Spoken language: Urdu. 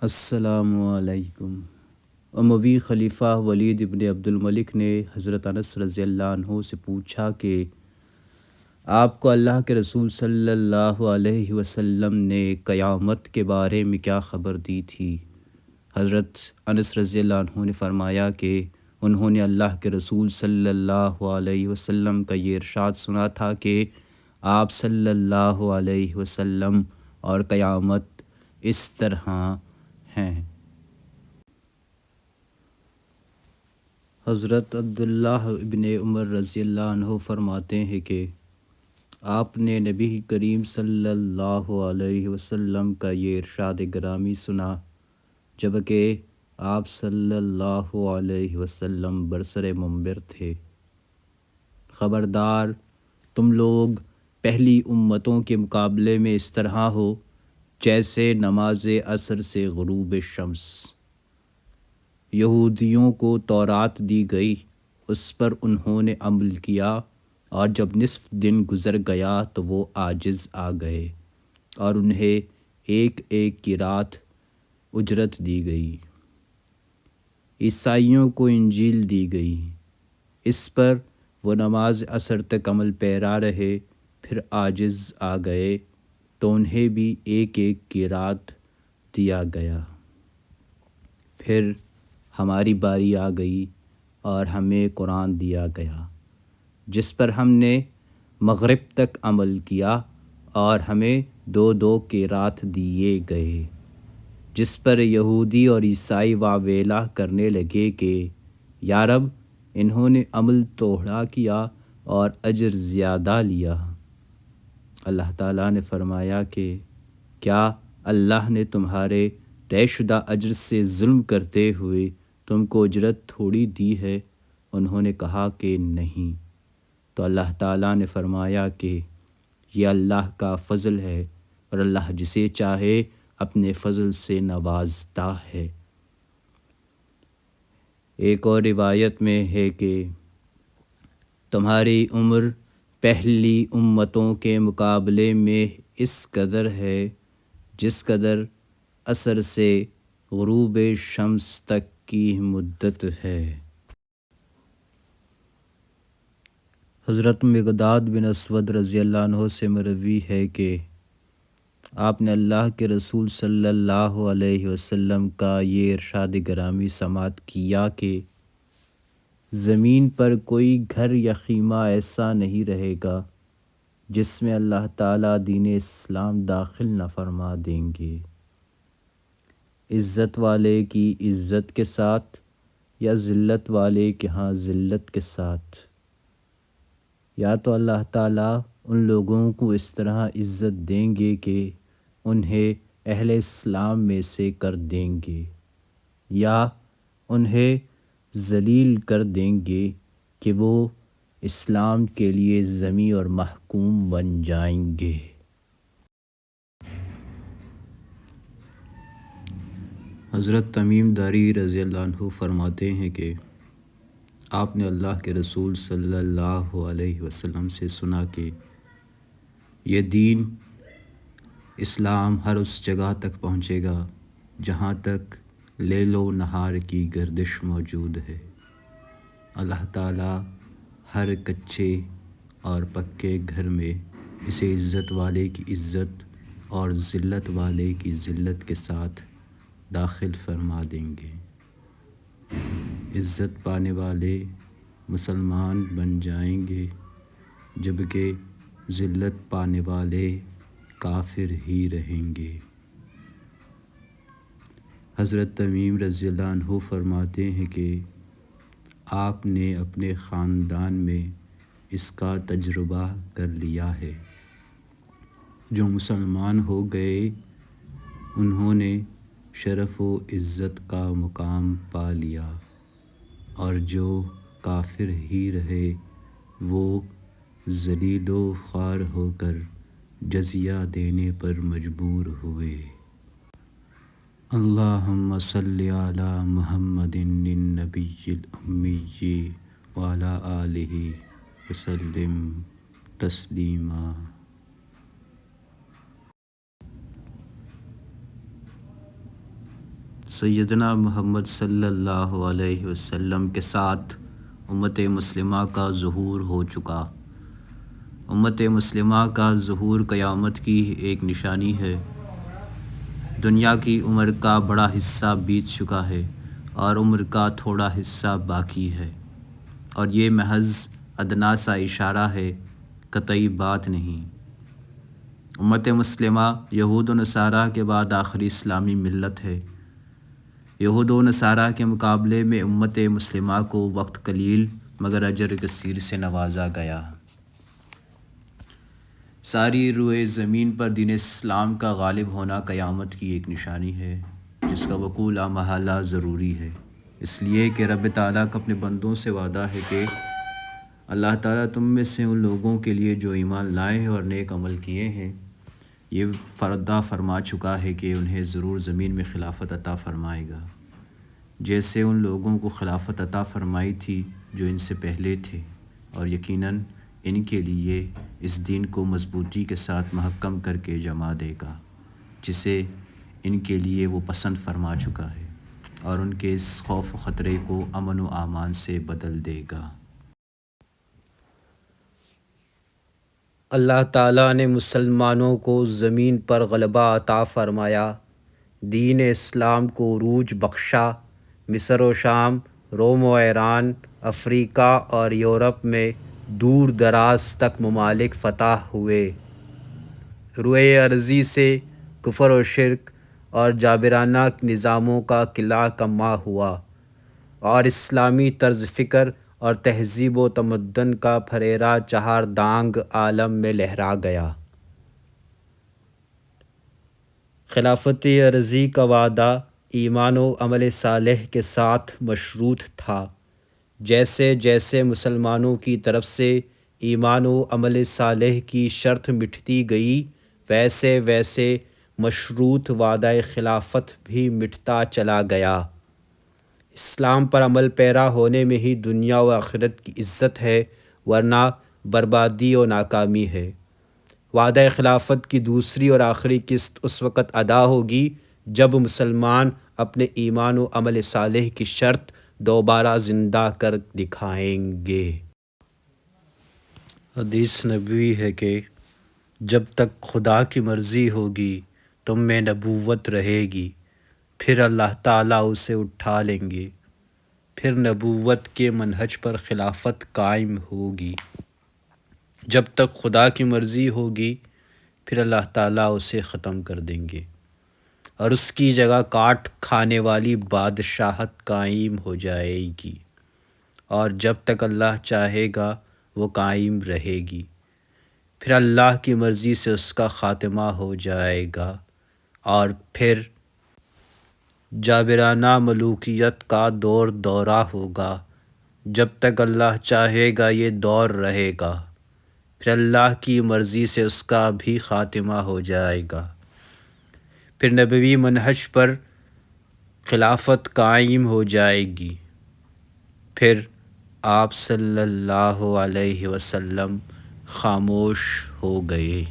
السلام علیکم۔ اموی خلیفہ ولید ابن عبد الملک نے حضرت انس رضی اللہ عنہ سے پوچھا کہ آپ کو اللہ کے رسول صلی اللہ علیہ وسلم نے قیامت کے بارے میں کیا خبر دی تھی؟ حضرت انس رضی اللہ عنہ نے فرمایا کہ انہوں نے اللہ کے رسول صلی اللہ علیہ وسلم کا یہ ارشاد سنا تھا کہ آپ صلی اللہ علیہ وسلم اور قیامت اس طرح ہیں۔ حضرت عبداللہ ابن عمر رضی اللہ عنہ فرماتے ہیں کہ آپ نے نبی کریم صلی اللہ علیہ وسلم کا یہ ارشاد گرامی سنا جبکہ آپ صلی اللہ علیہ وسلم برسر منبر تھے۔ خبردار، تم لوگ پہلی امتوں کے مقابلے میں اس طرح ہو جیسے نماز عصر سے غروب شمس۔ یہودیوں کو تورات دی گئی، اس پر انہوں نے عمل کیا، اور جب نصف دن گزر گیا تو وہ عاجز آ گئے اور انہیں ایک ایک کی رات اجرت دی گئی۔ عیسائیوں کو انجیل دی گئی، اس پر وہ نماز عصر تک عمل پیرا رہے، پھر عاجز آ گئے تو انہیں بھی ایک ایک کی رات دیا گیا۔ پھر ہماری باری آ گئی اور ہمیں قرآن دیا گیا جس پر ہم نے مغرب تک عمل کیا اور ہمیں دو دو کے رات دیے گئے، جس پر یہودی اور عیسائی واویلا کرنے لگے کہ یا رب، انہوں نے عمل توڑا کیا اور اجر زیادہ لیا۔ اللہ تعالیٰ نے فرمایا کہ کیا اللہ نے تمہارے طے شدہ اجر سے ظلم کرتے ہوئے تم کو اجرت تھوڑی دی ہے؟ انہوں نے کہا کہ نہیں۔ تو اللہ تعالیٰ نے فرمایا کہ یہ اللہ کا فضل ہے اور اللہ جسے چاہے اپنے فضل سے نوازتا ہے۔ ایک اور روایت میں ہے کہ تمہاری عمر پہلی امتوں کے مقابلے میں اس قدر ہے جس قدر عصر سے غروب شمس تک کی مدت ہے۔ حضرت مقداد بن اسود رضی اللہ عنہ سے مروی ہے کہ آپ نے اللہ کے رسول صلی اللہ علیہ وسلم کا یہ ارشاد گرامی سماعت کیا کہ زمین پر کوئی گھر یا خیمہ ایسا نہیں رہے گا جس میں اللہ تعالیٰ دین اسلام داخل نہ فرما دیں گے۔ عزت والے کی عزت کے ساتھ یا ذلت والے کے ہاں ذلت کے ساتھ، یا تو اللہ تعالیٰ ان لوگوں کو اس طرح عزت دیں گے کہ انہیں اہل اسلام میں سے کر دیں گے، یا انہیں ذلیل کر دیں گے کہ وہ اسلام کے لیے ذمی اور محکوم بن جائیں گے۔ حضرت تمیم داری رضی اللہ عنہ فرماتے ہیں کہ آپ نے اللہ کے رسول صلی اللہ علیہ وسلم سے سنا کہ یہ دین اسلام ہر اس جگہ تک پہنچے گا جہاں تک لیل و نہار کی گردش موجود ہے۔ اللہ تعالیٰ ہر کچے اور پکے گھر میں اسے عزت والے کی عزت اور ذلت والے کی ذلت کے ساتھ داخل فرما دیں گے۔ عزت پانے والے مسلمان بن جائیں گے جبکہ ذلت پانے والے کافر ہی رہیں گے۔ حضرت تمیم رضی اللہ عنہ فرماتے ہیں کہ آپ نے اپنے خاندان میں اس کا تجربہ کر لیا ہے۔ جو مسلمان ہو گئے انہوں نے شرف و عزت کا مقام پا لیا، اور جو کافر ہی رہے وہ ذلیل و خوار ہو کر جزیہ دینے پر مجبور ہوئے۔ اللہم صلی علی محمد النبی الامی وعلی آلہ وسلم تسلیما۔ سیدنا محمد صلی اللہ علیہ وسلم کے ساتھ امت مسلمہ کا ظہور ہو چکا۔ امت مسلمہ کا ظہور قیامت کی ایک نشانی ہے۔ دنیا کی عمر کا بڑا حصہ بیت چکا ہے اور عمر کا تھوڑا حصہ باقی ہے، اور یہ محض ادنیٰ سا اشارہ ہے، قطعی بات نہیں۔ امت مسلمہ یہود و نصاریٰ کے بعد آخری اسلامی ملت ہے۔ یہود و نصاریٰ کے مقابلے میں امت مسلمہ کو وقت قلیل مگر اجر کثیر سے نوازا گیا۔ ساری روئے زمین پر دین اسلام کا غالب ہونا قیامت کی ایک نشانی ہے، جس کا وقوع لامحالہ ضروری ہے، اس لیے کہ رب تعالیٰ کا اپنے بندوں سے وعدہ ہے کہ اللہ تعالیٰ تم میں سے ان لوگوں کے لیے جو ایمان لائے ہیں اور نیک عمل کیے ہیں، یہ وعدہ فرما چکا ہے کہ انہیں ضرور زمین میں خلافت عطا فرمائے گا، جیسے ان لوگوں کو خلافت عطا فرمائی تھی جو ان سے پہلے تھے، اور یقیناً ان کے لیے اس دین کو مضبوطی کے ساتھ محکم کر کے جما دے گا، جسے ان کے لیے وہ پسند فرما چکا ہے، اور ان کے اس خوف و خطرے کو امن و امان سے بدل دے گا۔ اللہ تعالیٰ نے مسلمانوں کو زمین پر غلبہ عطا فرمایا، دین اسلام کو عروج بخشا، مصر و شام، روم و ایران، افریقہ اور یورپ میں دور دراز تک ممالک فتح ہوئے، روئے ارضی سے کفر و شرک اور جابرانہ نظاموں کا قلع کما ہوا، اور اسلامی طرز فکر اور تہذیب و تمدن کا پھریرا چہار دانگ عالم میں لہرا گیا۔ خلافت ارضی کا وعدہ ایمان و عمل صالح کے ساتھ مشروط تھا۔ جیسے جیسے مسلمانوں کی طرف سے ایمان و عمل صالح کی شرط مٹتی گئی، ویسے ویسے مشروط وعدہ خلافت بھی مٹتا چلا گیا۔ اسلام پر عمل پیرا ہونے میں ہی دنیا و آخرت کی عزت ہے، ورنہ بربادی و ناکامی ہے۔ وعدہ خلافت کی دوسری اور آخری قسط اس وقت ادا ہوگی جب مسلمان اپنے ایمان و عمل صالح کی شرط دوبارہ زندہ کر دکھائیں گے۔ حدیث نبوی ہے کہ جب تک خدا کی مرضی ہوگی تم میں نبوت رہے گی، پھر اللہ تعالیٰ اسے اٹھا لیں گے، پھر نبوت کے منہج پر خلافت قائم ہوگی۔ جب تک خدا کی مرضی ہوگی پھر اللہ تعالیٰ اسے ختم کر دیں گے، اور اس کی جگہ کاٹ کھانے والی بادشاہت قائم ہو جائے گی، اور جب تک اللہ چاہے گا وہ قائم رہے گی، پھر اللہ کی مرضی سے اس کا خاتمہ ہو جائے گا، اور پھر جابرانہ ملوکیت کا دورہ ہوگا۔ جب تک اللہ چاہے گا یہ دور رہے گا، پھر اللہ کی مرضی سے اس کا بھی خاتمہ ہو جائے گا، پھر نبوی منہج پر خلافت قائم ہو جائے گی، پھر آپ صلی اللہ علیہ وسلم خاموش ہو گئے۔